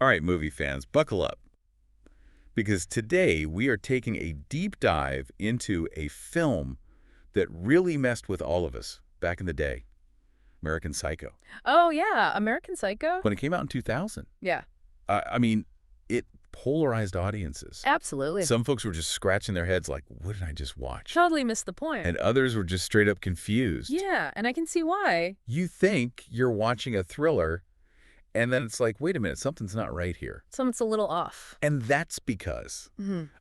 All right, movie fans, buckle up. Because today we are taking a deep dive into a film that really messed with all of us back in the day, American Psycho. Oh, yeah. American Psycho? When it came out in 2000, Yeah. I mean, it polarized audiences. Absolutely. Some folks were just scratching their heads like, what did I just watch? Totally missed the point. And others were just straight up confused. Yeah, and I can see why. You think you're watching a thriller, and then it's like, wait a minute, something's not right here. Something's a little off. And that's because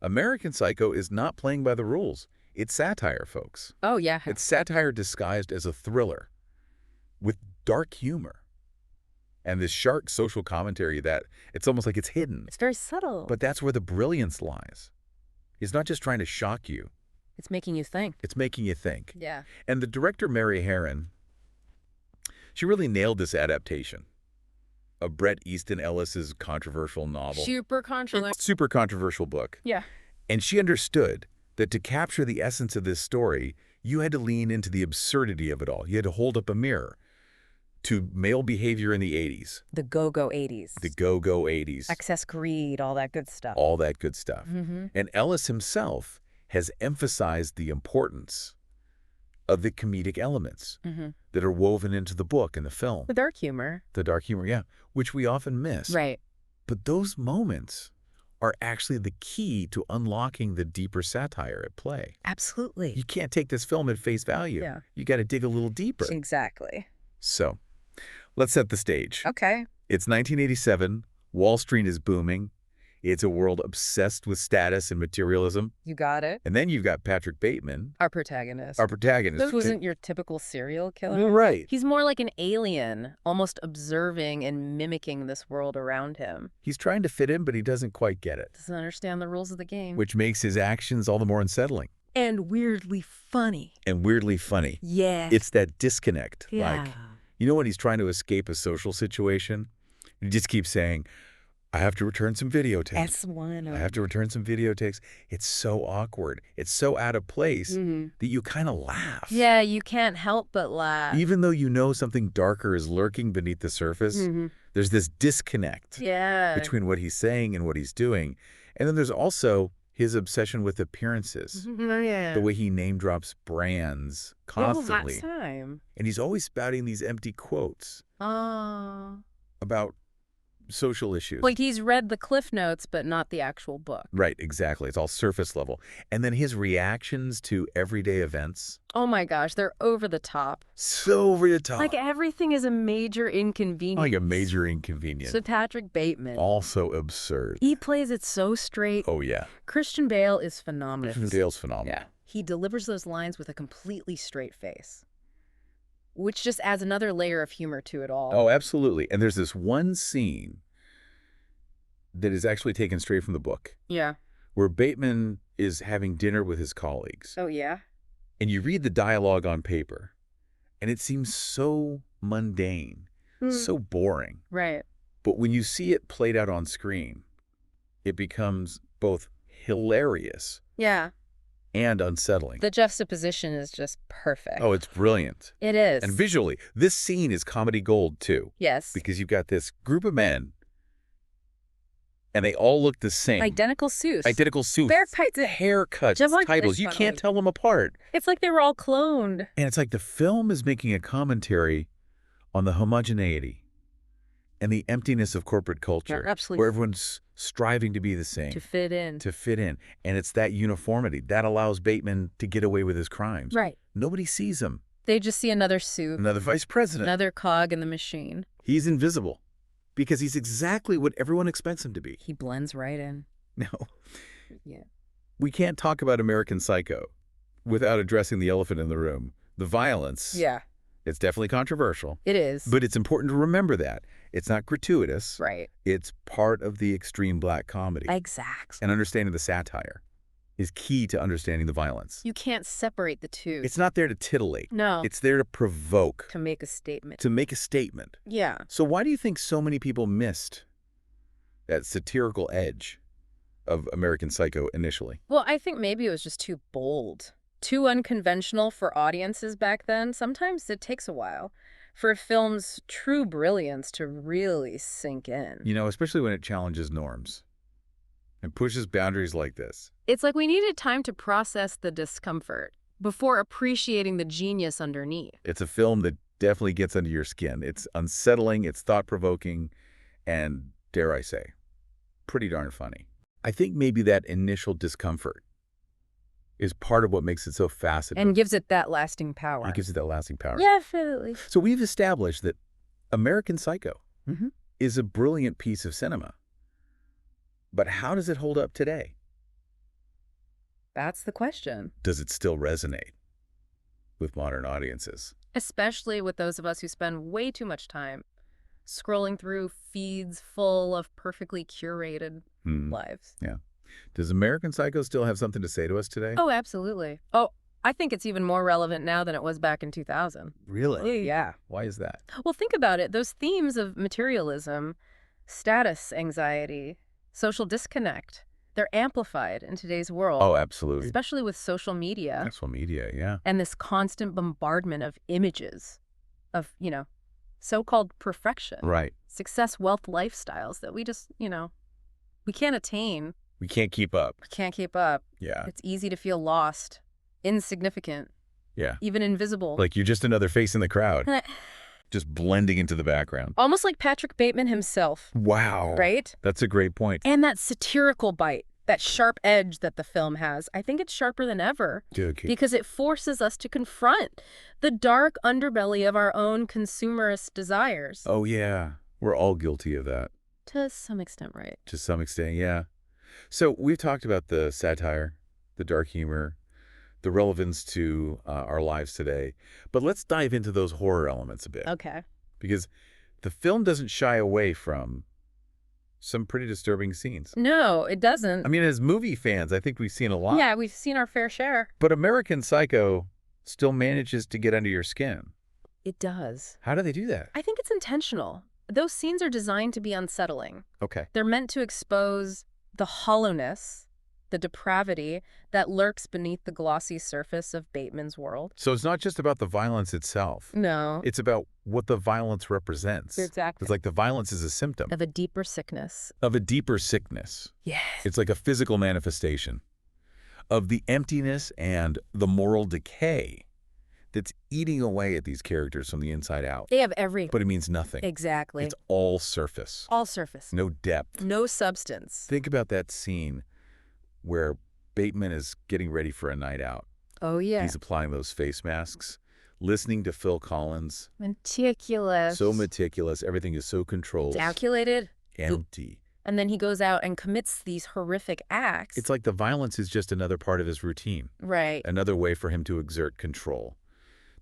American Psycho is not playing by the rules. It's satire, folks. Oh, yeah. It's satire disguised as a thriller with dark humor and this sharp social commentary that it's almost like it's hidden. It's very subtle. But that's where the brilliance lies. It's not just trying to shock you. It's making you think. It's making you think. Yeah. And the director, Mary Harron, she really nailed this adaptation of Bret Easton Ellis's controversial novel. Super controversial. Super controversial book. Yeah. And she understood that to capture the essence of this story, you had to lean into the absurdity of it all. You had to hold up a mirror to male behavior in the 80s. The go-go 80s. The go-go 80s. Excess greed, all that good stuff. All that good stuff. And Ellis himself has emphasized the importance of the comedic elements that are woven into the book and the film. The dark humor. The dark humor, yeah, which we often miss. Right. But those moments are actually the key to unlocking the deeper satire at play. Absolutely. You can't take this film at face value. Yeah. You got to dig a little deeper. Exactly. So, let's set the stage. Okay. It's 1987. Wall Street is booming. It's a world obsessed with status and materialism. You got it. And then you've got Patrick Bateman, Our protagonist. our protagonist. This wasn't your typical serial killer. Right. He's more like an alien, almost observing and mimicking this world around him. He's trying to fit in, but he doesn't quite get it, Doesn't understand the rules of the game. which makes his actions all the more unsettling And weirdly funny. and weirdly funny. Yeah. It's that disconnect. Yeah. Like, you know when he's trying to escape a social situation? He just keeps saying, I have to return some videotapes. S1. I have to return some videotapes. It's so awkward. It's so out of place that you kind of laugh. Yeah, you can't help but laugh. Even though you know something darker is lurking beneath the surface, there's this disconnect Yeah. between what he's saying and what he's doing. And then there's also his obsession with appearances. Yeah. The way he name drops brands constantly. Last time. And he's always spouting these empty quotes Oh. about social issues. Like he's read the Cliff Notes, but not the actual book. Right, exactly. It's all surface level. And then his reactions to everyday events. Oh my gosh, they're over the top. So over the top. Like everything is a major inconvenience. Like a major inconvenience. So Patrick Bateman. Also absurd. He plays it so straight. Oh, yeah. Christian Bale is phenomenal. Christian Bale's phenomenal. Yeah. He delivers those lines with a completely straight face, which just adds another layer of humor to it all. Oh, absolutely. And there's this one scene that is actually taken straight from the book Yeah. where Bateman is having dinner with his colleagues. Oh, yeah? And you read the dialogue on paper, and it seems so mundane, so boring. Right. But when you see it played out on screen, it becomes both hilarious Yeah. and unsettling. The juxtaposition is just perfect. Oh, it's brilliant. It is. And visually, this scene is comedy gold, too. Yes. Because you've got this group of men, and they all look the same. Identical suits. Identical suits. Bagpipes. Haircuts, Just like titles. this You one. can't tell them apart. It's like they were all cloned. And it's like the film is making a commentary on the homogeneity and the emptiness of corporate culture. Yeah, absolutely. Where everyone's striving to be the same. To fit in. To fit in. And it's that uniformity that allows Bateman to get away with his crimes. Right. Nobody sees him. They just see another suit. Another vice president. Another cog in the machine. He's invisible because he's exactly what everyone expects him to be. He blends right in. No. Yeah. We can't talk about American Psycho without addressing the elephant in the room. The violence. Yeah. It's definitely controversial. It is. But it's important to remember that. It's not gratuitous. Right. It's part of the extreme black comedy. Exactly. And understanding the satire is key to understanding the violence. You can't separate the two. It's not there to titillate. No. It's there to provoke. To make a statement. To make a statement. Yeah. So why do you think so many people missed that satirical edge of American Psycho initially? Well, I think maybe it was just too bold. Too unconventional for audiences back then. Sometimes it takes a while. for a film's true brilliance to really sink in. You know, especially when it challenges norms and pushes boundaries like this. It's like we needed time to process the discomfort before appreciating the genius underneath. It's a film that definitely gets under your skin. It's unsettling, it's thought-provoking, and, dare I say, pretty darn funny. I think maybe that initial discomfort is part of what makes it so fascinating. And gives it that lasting power. It gives it that lasting power. Yeah, definitely. So we've established that American Psycho Mm-hmm. is a brilliant piece of cinema. But how does it hold up today? That's the question. Does it still resonate with modern audiences? Especially with those of us who spend way too much time scrolling through feeds full of perfectly curated lives. Yeah. Does American Psycho still have something to say to us today? Oh, absolutely. Oh, I think it's even more relevant now than it was back in 2000. Really? Yeah. Why is that? Well, think about it. Those themes of materialism, status anxiety, social disconnect, they're amplified in today's world. Oh, absolutely. Especially with social media. Social media, yeah. And this constant bombardment of images of, so-called perfection. Right. Success, wealth, lifestyles that we just, we can't attain. We can't keep up. We can't keep up. Yeah. It's easy to feel lost, insignificant, Yeah. even invisible. Like you're just another face in the crowd, just blending into the background. Almost like Patrick Bateman himself. Wow. Right? That's a great point. And that satirical bite, that sharp edge that the film has, I think it's sharper than ever. Okay. Because it forces us to confront the dark underbelly of our own consumerist desires. Oh, yeah. We're all guilty of that. To some extent, right? To some extent, yeah. So we've talked about the satire, the dark humor, the relevance to our lives today. But let's dive into those horror elements a bit. Okay. Because the film doesn't shy away from some pretty disturbing scenes. No, it doesn't. I mean, as movie fans, I think we've seen a lot. Yeah, we've seen our fair share. But American Psycho still manages to get under your skin. It does. How do they do that? I think it's intentional. Those scenes are designed to be unsettling. Okay. They're meant to expose the hollowness, the depravity that lurks beneath the glossy surface of Bateman's world. So it's not just about the violence itself. No. It's about what the violence represents. Exactly. It's like the violence is a symptom Of a deeper sickness. of a deeper sickness. Yes. It's like a physical manifestation of the emptiness and the moral decay that's eating away at these characters from the inside out. They have every... But it means nothing. Exactly. It's all surface. All surface. No depth. No substance. Think about that scene where Bateman is getting ready for a night out. Oh, yeah. He's applying those face masks, listening to Phil Collins. Meticulous. So meticulous. Everything is so controlled. Calculated. Empty. And then he goes out and commits these horrific acts. It's like the violence is just another part of his routine. Right. Another way for him to exert control,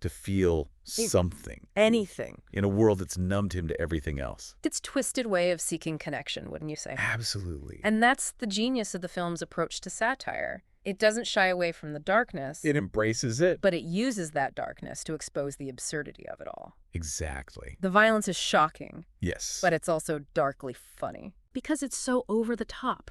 to feel something. Anything. In a world that's numbed him to everything else. It's a twisted way of seeking connection, wouldn't you say? Absolutely. And that's the genius of the film's approach to satire. It doesn't shy away from the darkness, It embraces it. but it uses that darkness to expose the absurdity of it all. Exactly. The violence is shocking, Yes. but it's also darkly funny. Because it's so over the top,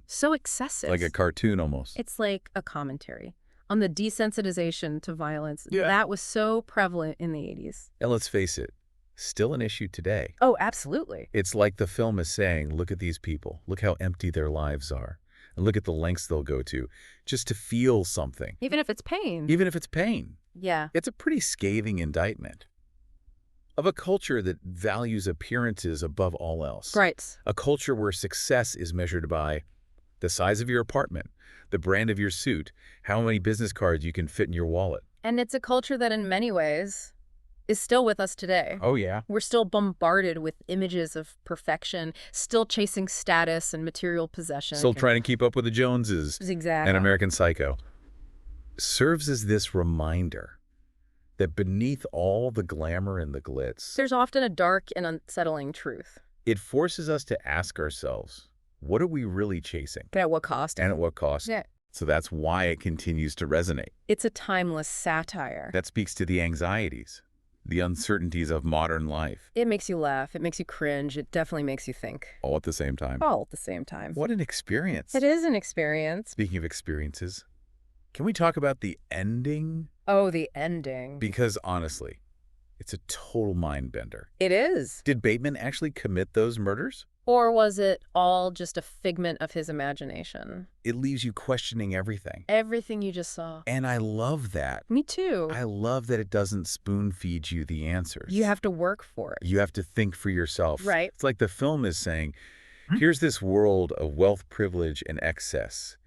so excessive. Like a cartoon almost. It's like a commentary on the desensitization to violence Yeah. that was so prevalent in the 80s. And let's face it, still an issue today. Oh, absolutely. It's like the film is saying, look at these people. Look how empty their lives are. And look at the lengths they'll go to just to feel something. Even if it's pain. Even if it's pain. Yeah. It's a pretty scathing indictment of a culture that values appearances above all else. Right. A culture where success is measured by the size of your apartment, the brand of your suit, how many business cards you can fit in your wallet. And it's a culture that in many ways is still with us today. Oh, yeah. We're still bombarded with images of perfection, still chasing status and material possession. Still trying to keep up with the Joneses. Exactly. And American Psycho serves as this reminder that beneath all the glamour and the glitz, There's often a dark and unsettling truth. it forces us to ask ourselves, what are we really chasing? But at what cost? And at what cost? Yeah. So that's why it continues to resonate. It's a timeless satire. That speaks to the anxieties, the uncertainties of modern life, It makes you laugh. It makes you cringe. It definitely makes you think. all at the same time. All at the same time. What an experience. It is an experience. Speaking of experiences, can we talk about the ending? Oh, the ending. Because honestly, It's a total mind bender. It is. Did Bateman actually commit those murders? Or was it all just a figment of his imagination? It leaves you questioning everything. Everything you just saw. And I love that. Me too. I love that it doesn't spoon-feed you the answers. You have to work for it. You have to think for yourself. Right. It's like the film is saying, here's this world of wealth, privilege, and excess.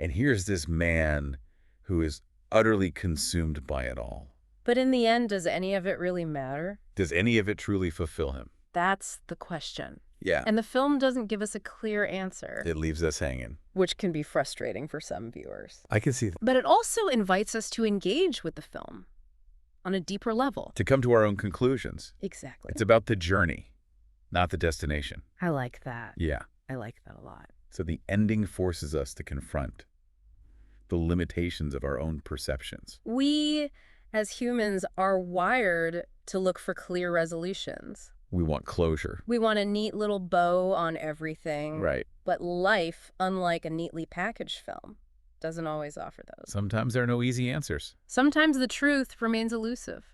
And here's this man who is utterly consumed by it all. But in the end, does any of it really matter? Does any of it truly fulfill him? That's the question. Yeah. And the film doesn't give us a clear answer. It leaves us hanging. Which can be frustrating for some viewers. I can see that. But it also invites us to engage with the film on a deeper level. To come to our own conclusions. Exactly. It's about the journey, not the destination. I like that. Yeah. I like that a lot. So the ending forces us to confront the limitations of our own perceptions. We, as humans, are wired to look for clear resolutions. We want closure. We want a neat little bow on everything. Right. But life, unlike a neatly packaged film, doesn't always offer those. Sometimes there are no easy answers. Sometimes the truth remains elusive.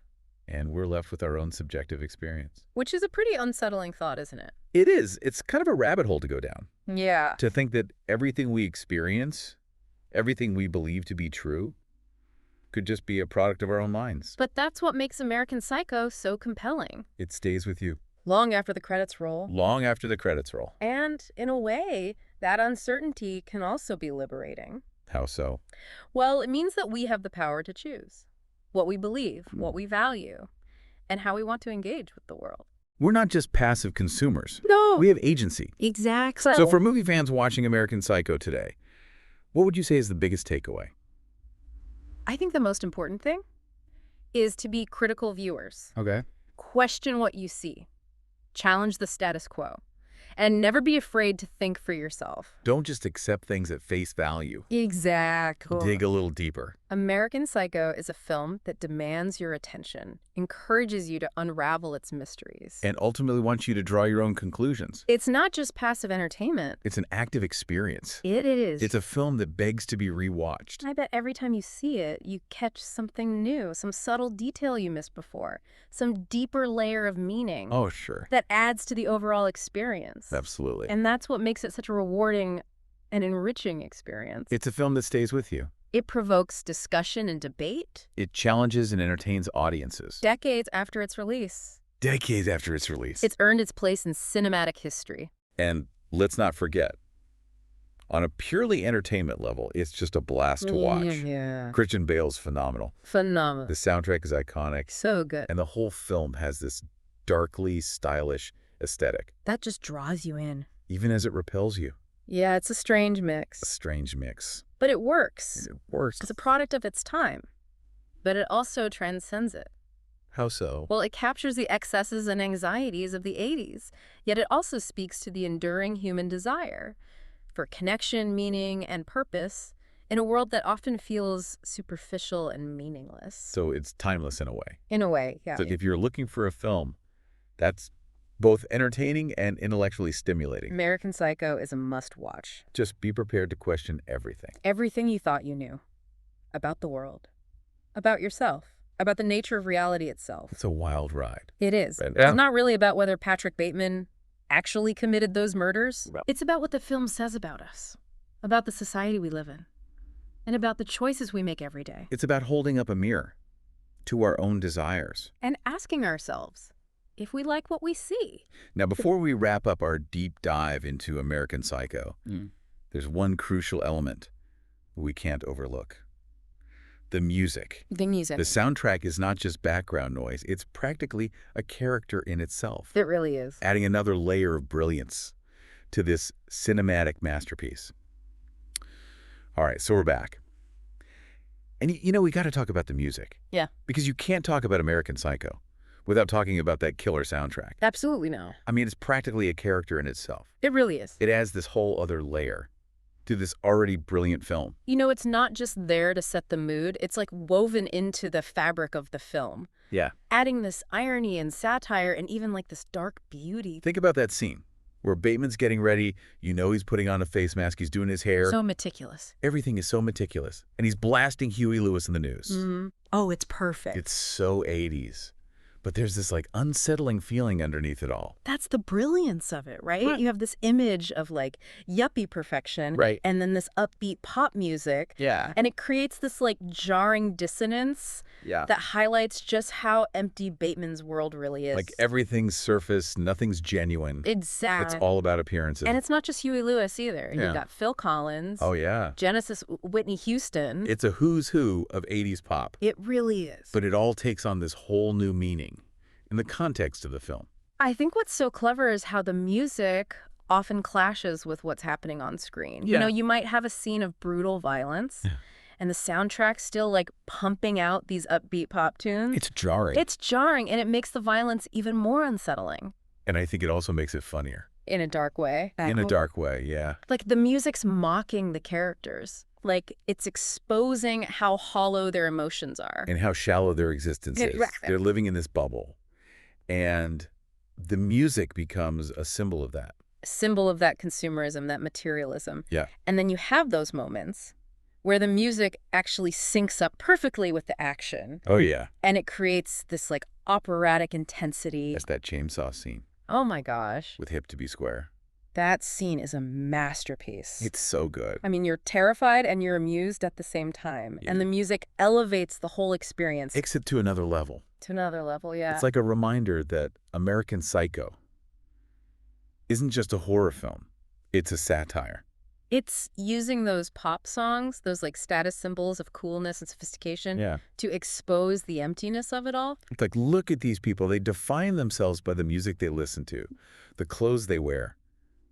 And we're left with our own subjective experience. Which is a pretty unsettling thought, isn't it? It is. It's kind of a rabbit hole to go down. Yeah. To think that everything we experience, everything we believe to be true, could just be a product of our own minds. But that's what makes American Psycho so compelling. It stays with you. Long after the credits roll. Long after the credits roll. And, in a way, that uncertainty can also be liberating. How so? Well, it means that we have the power to choose what we believe, what we value, and how we want to engage with the world. We're not just passive consumers. No. We have agency. Exactly. So for movie fans watching American Psycho today, what would you say is the biggest takeaway? I think the most important thing is to be critical viewers. Okay. Question what you see. Challenge the status quo. And never be afraid to think for yourself. Don't just accept things at face value. Exactly. Dig a little deeper. American Psycho is a film that demands your attention, encourages you to unravel its mysteries. And ultimately wants you to draw your own conclusions. It's not just passive entertainment. It's an active experience. It is. It's a film that begs to be rewatched. I bet every time you see it, you catch something new, some subtle detail you missed before, some deeper layer of meaning. Oh, sure. That adds to the overall experience. Absolutely. And that's what makes it such a rewarding and enriching experience. It's a film that stays with you. It provokes discussion and debate. It challenges and entertains audiences. Decades after its release. Decades after its release. It's earned its place in cinematic history. And let's not forget, on a purely entertainment level, it's just a blast to watch. Yeah. Christian Bale's phenomenal. Phenomenal. The soundtrack is iconic. So good. And the whole film has this darkly stylish aesthetic, That just draws you in. even as it repels you. Yeah, it's a strange A mix. strange mix. But it works. It works. It's a product of its time. But it also transcends it. How so? Well, it captures the excesses and anxieties of the 80s, yet it also speaks to the enduring human desire for connection, meaning, and purpose in a world that often feels superficial and meaningless. So it's timeless in a way. In a way, yeah. So if you're looking for a film that's both entertaining and intellectually stimulating, American Psycho is a must-watch. just be prepared to question everything. Everything you thought you knew about the world, about yourself, about the nature of reality itself. It's a wild ride. It is. And- It's not really about whether Patrick Bateman actually committed those murders. Right. It's about what the film says about us, about the society we live in, and about the choices we make every day. It's about holding up a mirror to our own desires. And asking ourselves if we like what we see. Now, before we wrap up our deep dive into American Psycho, there's one crucial element we can't overlook. The music. The music. The soundtrack is not just background noise. It's practically a character in itself, It really is. adding another layer of brilliance to this cinematic masterpiece. All right, so we're back. And you know, we got to talk about the music. Yeah. Because you can't talk about American Psycho without talking about that killer soundtrack. Absolutely no. I mean, it's practically a character in itself. It really is. It adds this whole other layer to this already brilliant film. You know, it's not just there to set the mood. It's like woven into the fabric of the film, Yeah. adding this irony and satire and even like this dark beauty. Think about that scene where Bateman's getting ready. You know he's putting on a face mask. He's doing his hair. So meticulous. Everything is so meticulous. And he's blasting Huey Lewis in the news. Oh, it's perfect. It's so 80s. But there's this like unsettling feeling underneath it all. That's the brilliance of it, right? Right. You have this image of like yuppie perfection, Right. and then this upbeat pop music, Yeah. and it creates this like jarring dissonance Yeah. that highlights just how empty Bateman's world really is. Like everything's surface, nothing's genuine. Exactly. It's all about appearances. And it's not just Huey Lewis either. Yeah. You've got Phil Collins. Oh, yeah. Genesis Whitney Houston. It's a who's who of 80s pop. It really is. But it all takes on this whole new meaning in the context of the film. I think what's so clever is how the music often clashes with what's happening on screen. Yeah. You know, you might have a scene of brutal violence, and the soundtrack's still like pumping out these upbeat pop tunes. It's jarring. It's jarring, and it makes the violence even more unsettling. And I think it also makes it funnier. In a dark way. In a dark way, yeah. Like the music's mocking the characters. Like it's exposing how hollow their emotions are. And how shallow their existence is. Exactly. They're living in this bubble. And the music becomes a symbol of that. Symbol of that consumerism, that materialism. Yeah. And then you have those moments where the music actually syncs up perfectly with the action. Oh, yeah. And it creates this like operatic intensity. That's that chainsaw scene Oh my gosh. with Hip to Be Square. That scene is a masterpiece. It's so good. I mean, you're terrified and you're amused at the same time. Yeah. And the music elevates the whole experience Takes it to another level. to another level, yeah. It's like a reminder that American Psycho isn't just a horror film. It's a satire. It's using those pop songs, those like status symbols of coolness and sophistication, Yeah. to expose the emptiness of it all. It's like, look at these people. They define themselves by the music they listen to, the clothes they wear,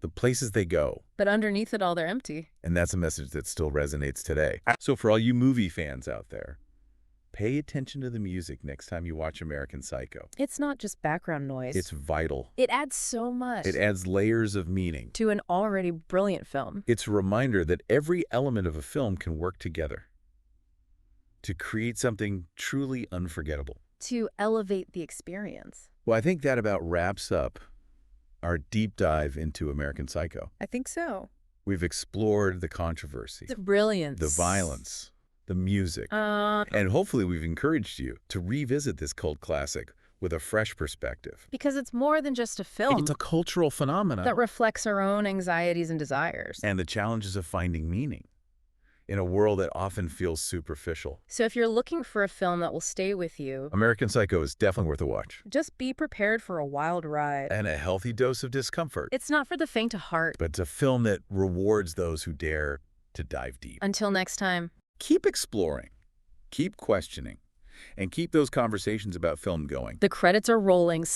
the places they go. But underneath it all, they're empty. And that's a message that still resonates today. So for all you movie fans out there, pay attention to the music next time you watch American Psycho. It's not just background noise. It's vital. It adds so much It adds layers of meaning. to an already brilliant film. It's a reminder that every element of a film can work together to create something truly unforgettable. To elevate the experience. Well, I think that about wraps up our deep dive into American Psycho. I think so. We've explored the controversy, The brilliance. the violence, the music, and hopefully we've encouraged you to revisit this cult classic with a fresh perspective. Because it's more than just a film It's a cultural phenomenon that reflects our own anxieties and desires. and the challenges of finding meaning in a world that often feels superficial. So if you're looking for a film that will stay with you, American Psycho is definitely worth a watch. just be prepared for a wild ride. And a healthy dose of discomfort. It's not for the faint of heart. But it's a film that rewards those who dare to dive deep. Until next time. Keep exploring, keep questioning, and keep those conversations about film going. The credits are rolling, so